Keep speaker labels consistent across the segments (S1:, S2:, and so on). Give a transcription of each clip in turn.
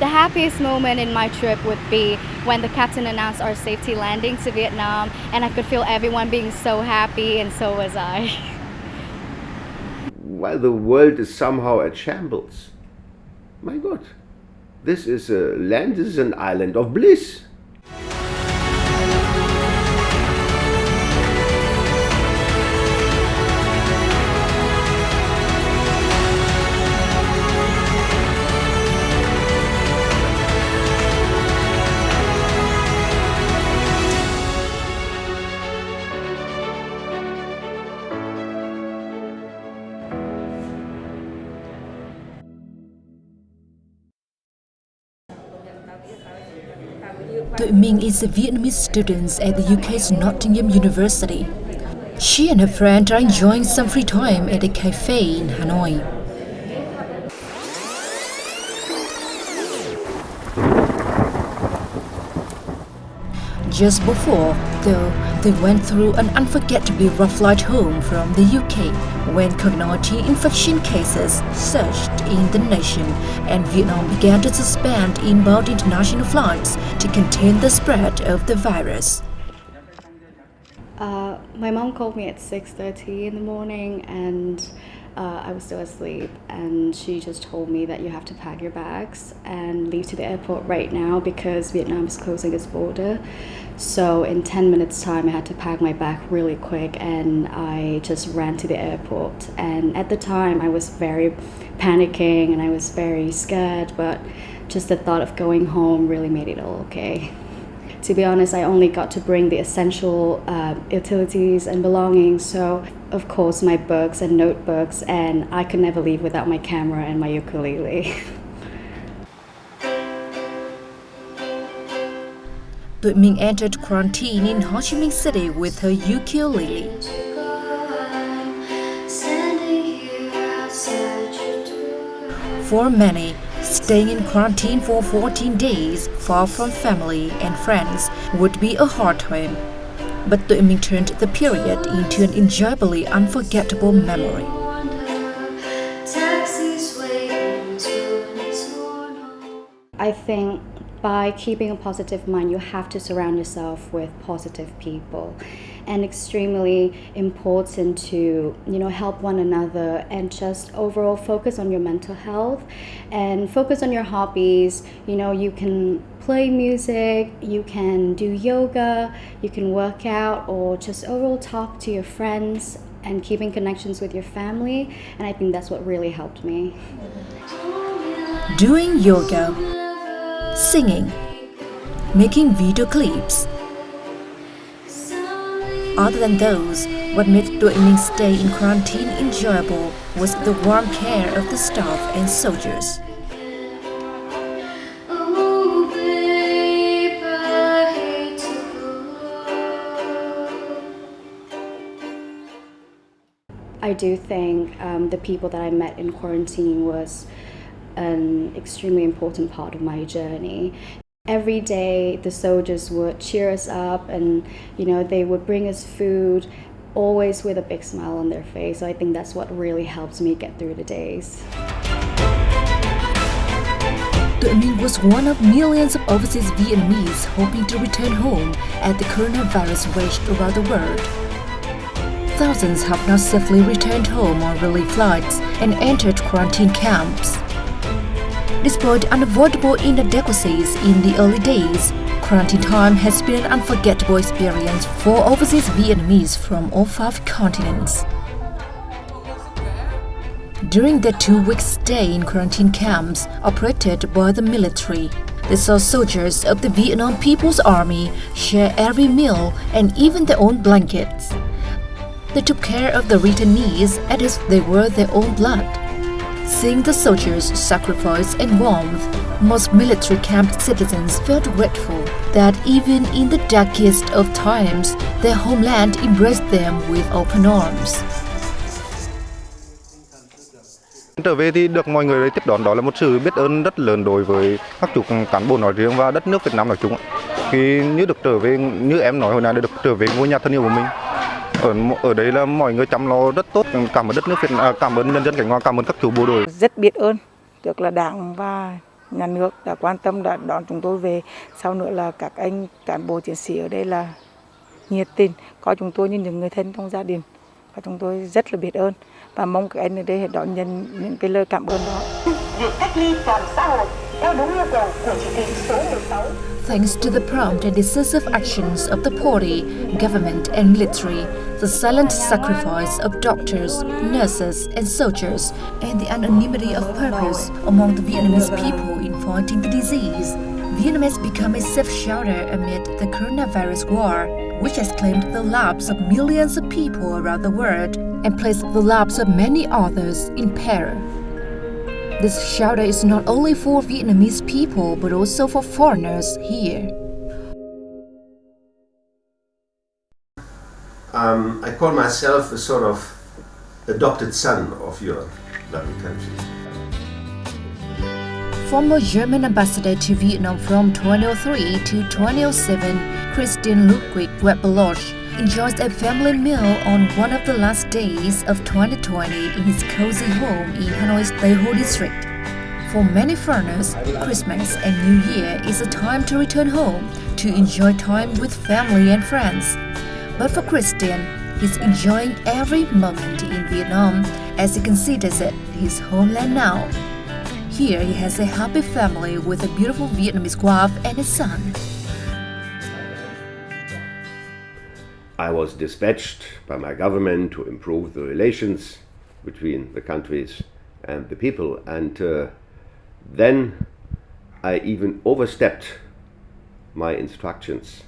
S1: The happiest moment in my trip would be when the captain announced our safety landing to Vietnam, and I could feel everyone being so happy, and so was I.
S2: While the world is somehow at shambles, my God, this is a land, this is an island of bliss.
S3: Tuệ Minh is a Vietnamese student at the UK's Nottingham University. She and her friend are enjoying some free time at a cafe in Hanoi. Just before, though, they went through an unforgettably rough flight home from the UK when COVID-19 infection cases surged in the nation and Vietnam began to suspend inbound international flights to contain the spread of the virus.
S1: My mom called me at 6:30 in the morning, and I was still asleep, and she just told me that you have to pack your bags and leave to the airport right now because Vietnam is closing its border. So in 10 minutes time I had to pack my bag really quick, and I just ran to the airport. And at the time I was very panicking and I was very scared, but just the thought of going home really made it all okay. To be honest, I only got to bring the essential utilities and belongings, so of course my books and notebooks, and I could never leave without my camera and my ukulele.
S3: Tuệ Minh entered quarantine in Ho Chi Minh City with her ukulele. For many, staying in quarantine for 14 days, far from family and friends, would be a hard time. But Tuệ Minh turned the period into an enjoyably unforgettable memory.
S1: I think by keeping a positive mind, you have to surround yourself with positive people, and extremely important to help one another and just overall focus on your mental health and focus on your hobbies. You can play music, you can do yoga, you can work out, or just overall talk to your friends and keeping connections with your family, and I think that's what really helped me.
S3: Doing yoga, singing, making video clips. Other than those, what made Tuệ Minh stay in quarantine enjoyable was the warm care of the staff and soldiers.
S1: I do think the people that I met in quarantine was an extremely important part of my journey. Every day the soldiers would cheer us up, and they would bring us food, always with a big smile on their face. So I think that's what really helps me get through the days.
S3: Tuệ Minh was one of millions of overseas Vietnamese hoping to return home as the coronavirus raged around the world. Thousands have now safely returned home on relief flights and entered quarantine camps. Despite unavoidable inadequacies in the early days, quarantine time has been an unforgettable experience for overseas Vietnamese from all 5 continents. During their 2-week stay in quarantine camps operated by the military, they saw soldiers of the Vietnam People's Army share every meal and even their own blankets. They took care of the returnees as if they were their own blood. Seeing the soldiers' sacrifice and warmth, most military camp citizens felt grateful that even in the darkest of times, their homeland embraced them with open arms.
S4: Trở về thì được mọi người tiếp đón, đó là một sự biết ơn rất lớn đối với các chủ cán bộ nói riêng và đất nước Việt Nam nói chung. Khi như được trở về, như em nói hồi nãy, được trở về ngôi nhà thân yêu của mình. Ở đây là mọi người chăm lo rất tốt. Cảm ơn đất nước Việt Nam, cảm ơn nhân dân cảnh Hoa, cảm ơn các chủ bộ đội.
S5: Rất biết ơn được là Đảng và nhà nước đã quan tâm, đã đón chúng tôi về. Sau nữa là các anh cán bộ chiến sĩ ở đây là nhiệt tình, coi chúng tôi như những người thân trong gia đình. Và chúng tôi rất là biết ơn và mong các anh ở đây đón nhận những cái lời cảm ơn đó.
S6: Việc cách ly toàn xã hội theo đúng yêu cầu của chỉ thị số 16.
S3: Thanks to the prompt and decisive actions of the party, government and military, the silent sacrifice of doctors, nurses and soldiers, and the anonymity of purpose among the Vietnamese people in fighting the disease, Vietnam has become a safe shelter amid the coronavirus war, which has claimed the lives of millions of people around the world and placed the lives of many others in peril. This shelter is not only for Vietnamese people but also for foreigners here.
S2: I call myself a sort of adopted son of your lovely country.
S3: Former German ambassador to Vietnam from 2003 to 2007, Christian Ludwig Webeloch enjoys a family meal on one of the last days of 2020 in his cozy home in Hanoi's Tây Hồ district. For many foreigners, Christmas and New Year is a time to return home to enjoy time with family and friends. But for Christian, he's enjoying every moment in Vietnam as he considers it his homeland now. Here he has a happy family with a beautiful Vietnamese wife and a son.
S2: I was dispatched by my government to improve the relations between the countries and the people, and then I even overstepped my instructions.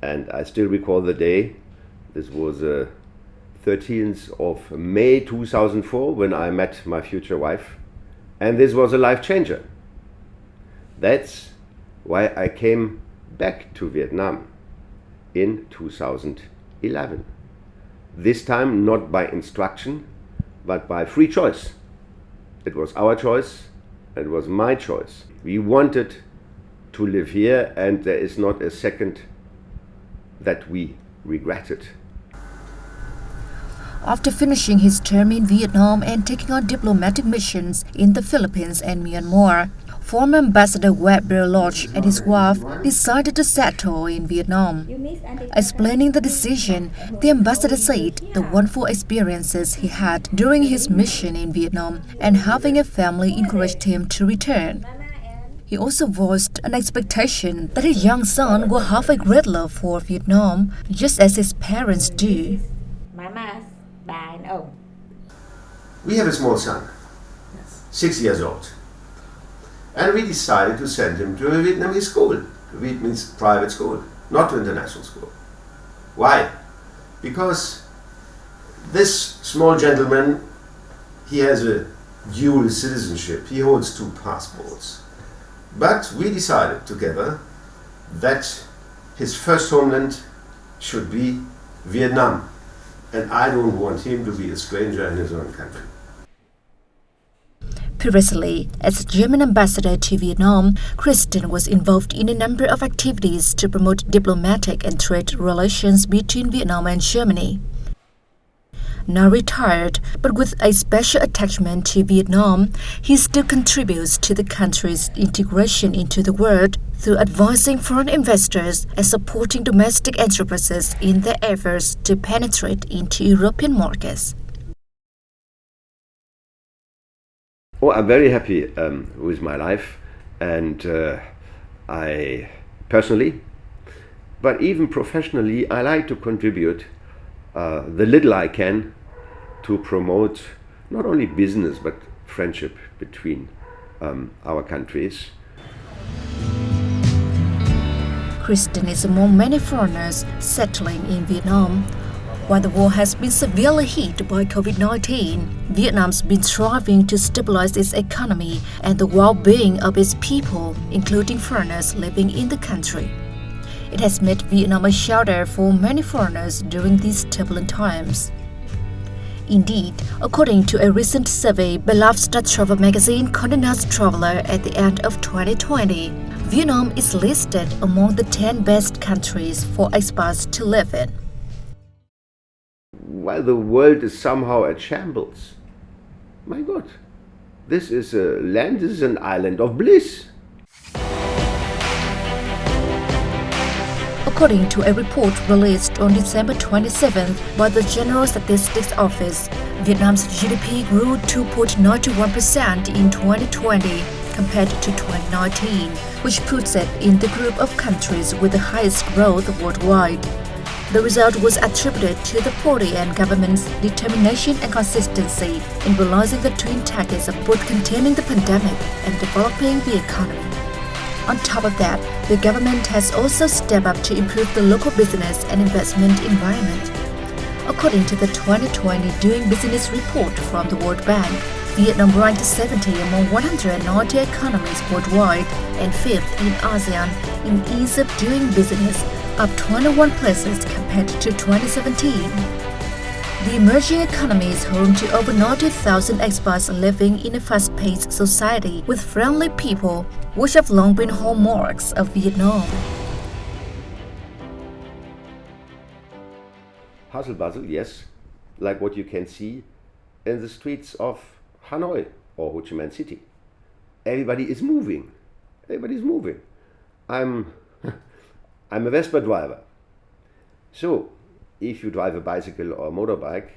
S2: And I still recall the day. This was 13th of May 2004 when I met my future wife, and this was a life changer. That's why I came back to Vietnam in 2011. This time not by instruction, but by free choice. It was our choice, it was my choice. We wanted to live here, and there is not a second that we regretted.
S3: After finishing his term in Vietnam and taking on diplomatic missions in the Philippines and Myanmar, former Ambassador Webeloch and his wife decided to settle in Vietnam. Explaining the decision, the ambassador said the wonderful experiences he had during his mission in Vietnam and having a family encouraged him to return. He also voiced an expectation that his young son will have a great love for Vietnam, just as his parents do.
S2: We have a small son, 6 years old, and we decided to send him to a Vietnamese school, a Vietnamese private school, not to international school. Why? Because this small gentleman, he has a dual citizenship, he holds 2 passports. But we decided together that his first homeland should be Vietnam, and I don't want him to be a stranger in his own country.
S3: Previously, as German ambassador to Vietnam, Christian was involved in a number of activities to promote diplomatic and trade relations between Vietnam and Germany. Now retired, but with a special attachment to Vietnam, he still contributes to the country's integration into the world through advising foreign investors and supporting domestic enterprises in their efforts to penetrate into European markets.
S2: Oh, I'm very happy with my life, and I personally, but even professionally, I like to contribute the little I can to promote not only business but friendship between our countries.
S3: Christian is among many foreigners settling in Vietnam. While the war has been severely hit by COVID-19, Vietnam's been striving to stabilize its economy and the well-being of its people, including foreigners living in the country. It has made Vietnam a shelter for many foreigners during these turbulent times. Indeed, according to a recent survey by Lifestyle Travel magazine Condé Nast Traveler at the end of 2020, Vietnam is listed among the 10 best countries for expats to live in.
S2: While the world is somehow at shambles, my God, this is a land, this is an island of bliss.
S3: According to a report released on December 27th by the General Statistics Office, Vietnam's GDP grew 2.91% in 2020 compared to 2019, which puts it in the group of countries with the highest growth worldwide. The result was attributed to the party and government's determination and consistency in realizing the twin targets of both containing the pandemic and developing the economy. On top of that, the government has also stepped up to improve the local business and investment environment. According to the 2020 Doing Business report from the World Bank, Vietnam ranked 70 among 190 economies worldwide and 5th in ASEAN in ease of doing business, up 21 places compared to 2017. The emerging economy is home to over 90,000 expats living in a fast-paced society with friendly people, which have long been hallmarks of Vietnam.
S2: Hustle bustle, yes, like what you can see in the streets of Hanoi or Ho Chi Minh City. Everybody is moving. Everybody is moving. I'm a Vespa driver. So, if you drive a bicycle or a motorbike,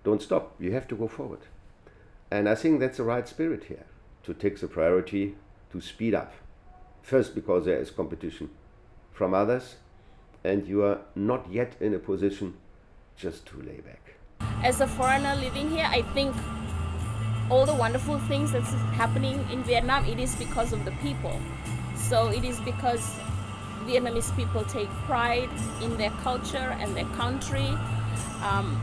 S2: don't stop. You have to go forward. And I think that's the right spirit here, to take the priority to speed up. First, because there is competition from others, and you are not yet in a position just to lay back.
S7: As a foreigner living here, I think all the wonderful things that's happening in Vietnam, it is because of the people. So it is because Vietnamese people take pride in their culture and their country.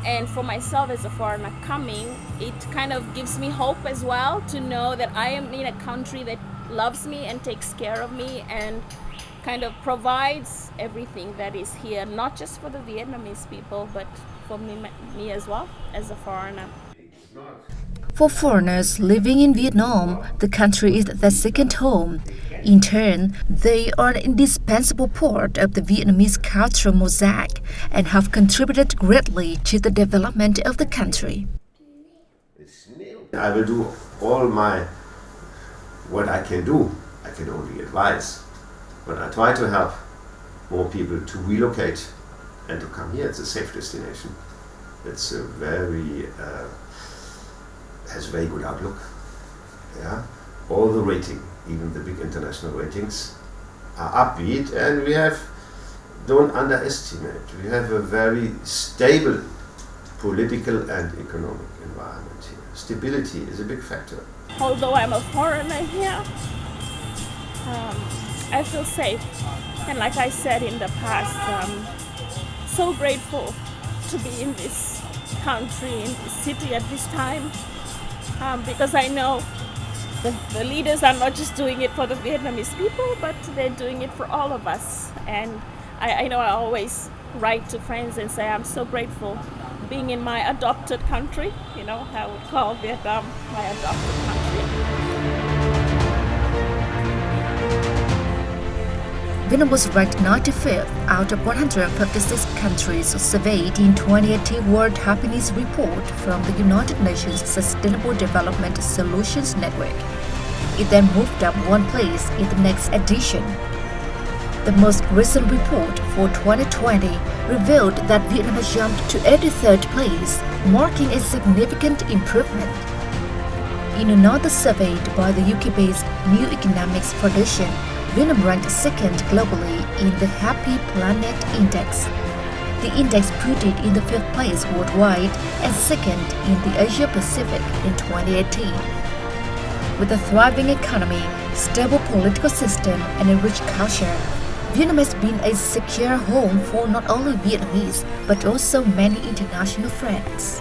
S7: And for myself as a foreigner coming, it kind of gives me hope as well to know that I am in a country that loves me and takes care of me and kind of provides everything that is here, not just for the Vietnamese people, but for me as well as a foreigner.
S3: For foreigners living in Vietnam, the country is their second home. In turn, they are an indispensable part of the Vietnamese cultural mosaic and have contributed greatly to the development of the country.
S2: I will do what I can do. I can only advise. But I try to help more people to relocate and to come here. It's a safe destination. It's a has a very good outlook. Yeah, all the rating, even the big international ratings, are upbeat, and don't underestimate. We have a very stable political and economic environment here. Stability is a big factor.
S7: Although I'm a foreigner here, I feel safe. And like I said in the past, so grateful to be in this country, in this city at this time, because I know the leaders are not just doing it for the Vietnamese people, but they're doing it for all of us. And I know I always write to friends and say I'm so grateful being in my adopted country. You know, I would call Vietnam my adopted country.
S3: Vietnam was ranked 95th out of 156 countries surveyed in 2018 World Happiness Report from the United Nations Sustainable Development Solutions Network. It then moved up one place in the next edition. The most recent report for 2020 revealed that Vietnam has jumped to 83rd place, marking a significant improvement. In another survey by the UK-based New Economics Foundation, Vietnam ranked second globally in the Happy Planet Index. The index put it in the 5th place worldwide and second in the Asia Pacific in 2018. With a thriving economy, stable political system, and a rich culture, Vietnam has been a secure home for not only Vietnamese but also many international friends.